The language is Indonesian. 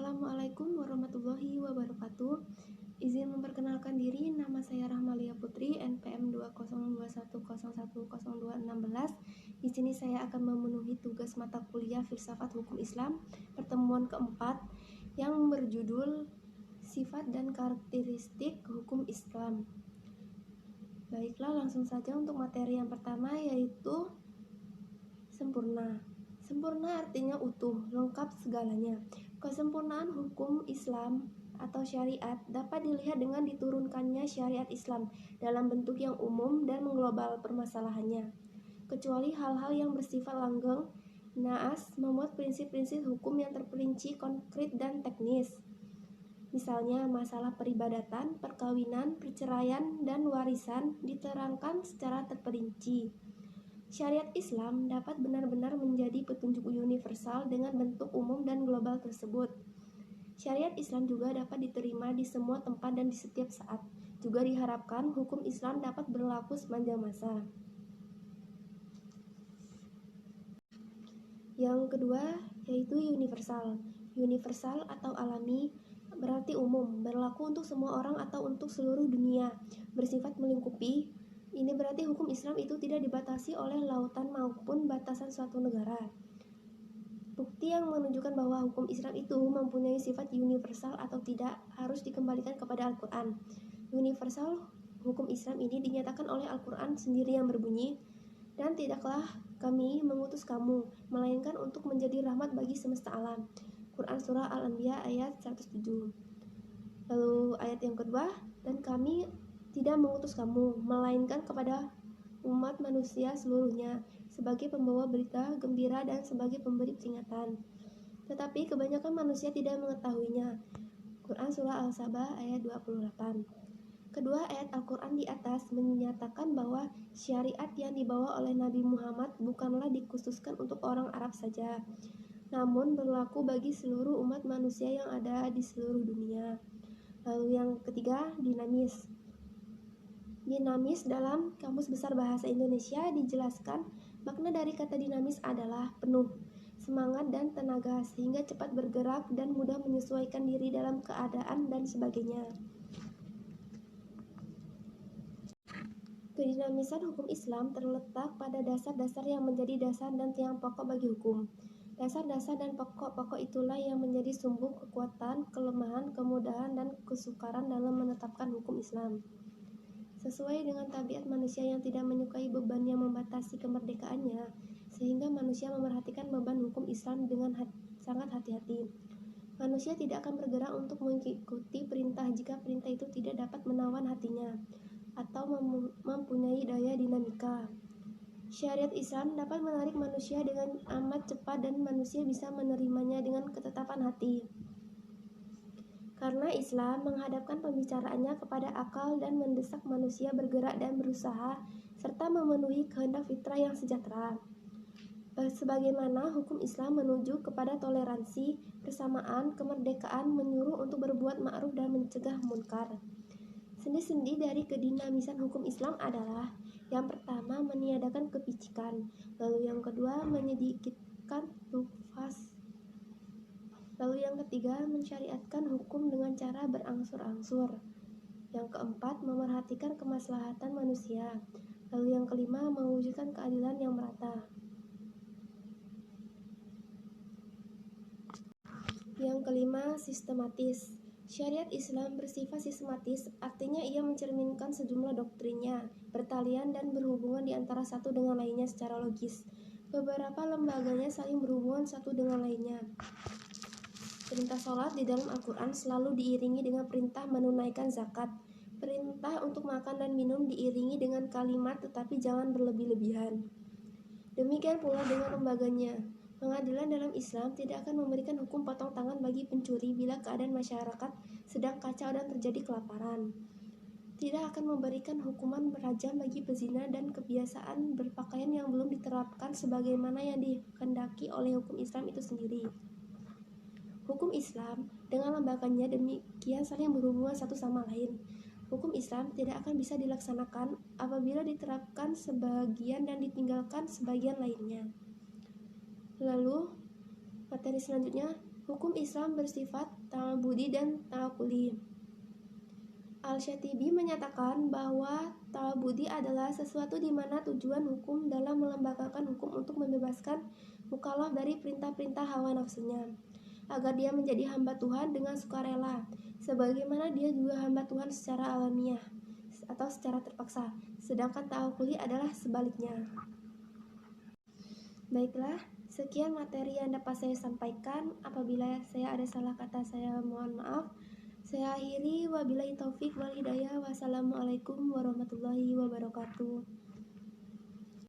Assalamualaikum warahmatullahi wabarakatuh. Izin memperkenalkan diri, nama saya Rahmalia Putri, NPM 20210102016. Di sini saya akan memenuhi tugas mata kuliah Filsafat Hukum Islam pertemuan keempat yang berjudul Sifat dan Karakteristik Hukum Islam. Baiklah, langsung saja untuk materi yang pertama, yaitu sempurna. Sempurna artinya utuh, lengkap segalanya. Kesempurnaan hukum Islam atau syariat dapat dilihat dengan diturunkannya syariat Islam dalam bentuk yang umum dan mengglobal permasalahannya. Kecuali hal-hal yang bersifat langgeng, naas memuat prinsip-prinsip hukum yang terperinci, konkret, dan teknis. Misalnya masalah peribadatan, perkawinan, perceraian, dan warisan diterangkan secara terperinci. Syariat Islam dapat benar-benar menjadi petunjuk universal dengan bentuk umum dan global tersebut. Syariat Islam juga dapat diterima di semua tempat dan di setiap saat. Juga diharapkan hukum Islam dapat berlaku sepanjang masa. Yang kedua yaitu universal. Universal atau alami berarti umum, berlaku untuk semua orang atau untuk seluruh dunia, bersifat melingkupi. Ini berarti hukum Islam itu tidak dibatasi oleh lautan maupun batasan suatu negara. Bukti yang menunjukkan bahwa hukum Islam itu mempunyai sifat universal atau tidak harus dikembalikan kepada Al-Quran. Universal hukum Islam ini dinyatakan oleh Al-Quran sendiri yang berbunyi, "Dan tidaklah kami mengutus kamu, melainkan untuk menjadi rahmat bagi semesta alam." Quran Surah Al-Anbiya ayat 107. Lalu ayat yang kedua, "Dan kami tidak mengutus kamu, melainkan kepada umat manusia seluruhnya, sebagai pembawa berita gembira dan sebagai pemberi peringatan. Tetapi kebanyakan manusia tidak mengetahuinya." Quran Surah Al-Sabah ayat 28. Kedua ayat Al-Quran di atas menyatakan bahwa syariat yang dibawa oleh Nabi Muhammad bukanlah dikhususkan untuk orang Arab saja, namun berlaku bagi seluruh umat manusia yang ada di seluruh dunia. Lalu yang ketiga, dinamis. Dinamis dalam Kamus Besar Bahasa Indonesia dijelaskan makna dari kata dinamis adalah penuh semangat dan tenaga sehingga cepat bergerak dan mudah menyesuaikan diri dalam keadaan dan sebagainya. Kedinamisan hukum Islam terletak pada dasar-dasar yang menjadi dasar dan tiang pokok bagi hukum. Dasar-dasar dan pokok-pokok itulah yang menjadi sumber kekuatan, kelemahan, kemudahan, dan kesukaran dalam menetapkan hukum Islam. Sesuai dengan tabiat manusia yang tidak menyukai beban yang membatasi kemerdekaannya, sehingga manusia memerhatikan beban hukum Islam dengan sangat hati-hati. Manusia tidak akan bergerak untuk mengikuti perintah jika perintah itu tidak dapat menawan hatinya atau mempunyai daya dinamika. Syariat Islam dapat menarik manusia dengan amat cepat dan manusia bisa menerimanya dengan ketetapan hati. Karena Islam menghadapkan pembicaraannya kepada akal dan mendesak manusia bergerak dan berusaha serta memenuhi kehendak fitrah yang sejahtera. Sebagaimana hukum Islam menuju kepada toleransi, persamaan, kemerdekaan, menyuruh untuk berbuat ma'ruf dan mencegah munkar. Sendi-sendi dari kedinamisan hukum Islam adalah: yang pertama, meniadakan kepicikan, lalu yang kedua, menyedikitkan nufas, lalu yang ketiga, mensyariatkan hukum dengan cara berangsur-angsur, yang keempat, memerhatikan kemaslahatan manusia, lalu yang kelima, mewujudkan keadilan yang merata. Yang kelima, sistematis. Syariat Islam bersifat sistematis, artinya ia mencerminkan sejumlah doktrinnya, bertalian dan berhubungan di antara satu dengan lainnya secara logis. Beberapa lembaganya saling berhubungan satu dengan lainnya. Perintah sholat di dalam Al-Quran selalu diiringi dengan perintah menunaikan zakat. Perintah untuk makan dan minum diiringi dengan kalimat tetapi jangan berlebih-lebihan. Demikian pula dengan lembaganya. Pengadilan dalam Islam tidak akan memberikan hukum potong tangan bagi pencuri bila keadaan masyarakat sedang kacau dan terjadi kelaparan. Tidak akan memberikan hukuman berajam bagi pezina dan kebiasaan berpakaian yang belum diterapkan sebagaimana yang dikehendaki oleh hukum Islam itu sendiri. Hukum Islam dengan lembaganya demikian saling berhubungan satu sama lain. Hukum Islam tidak akan bisa dilaksanakan apabila diterapkan sebagian dan ditinggalkan sebagian lainnya. Lalu, materi selanjutnya, Hukum Islam bersifat ta'abudi dan ta'akuli. Al-Syatibi menyatakan bahwa ta'abudi adalah sesuatu di mana tujuan hukum dalam melembagakan hukum untuk membebaskan mukallaf dari perintah-perintah hawa nafsunya, agar dia menjadi hamba Tuhan dengan sukarela, sebagaimana dia juga hamba Tuhan secara alamiah atau secara terpaksa, sedangkan ta'akuli adalah sebaliknya. Baiklah, sekian materi yang dapat saya sampaikan. Apabila saya ada salah kata, saya mohon maaf. Saya akhiri, wabillahi taufik wal hidayah. Wassalamualaikum warahmatullahi wabarakatuh.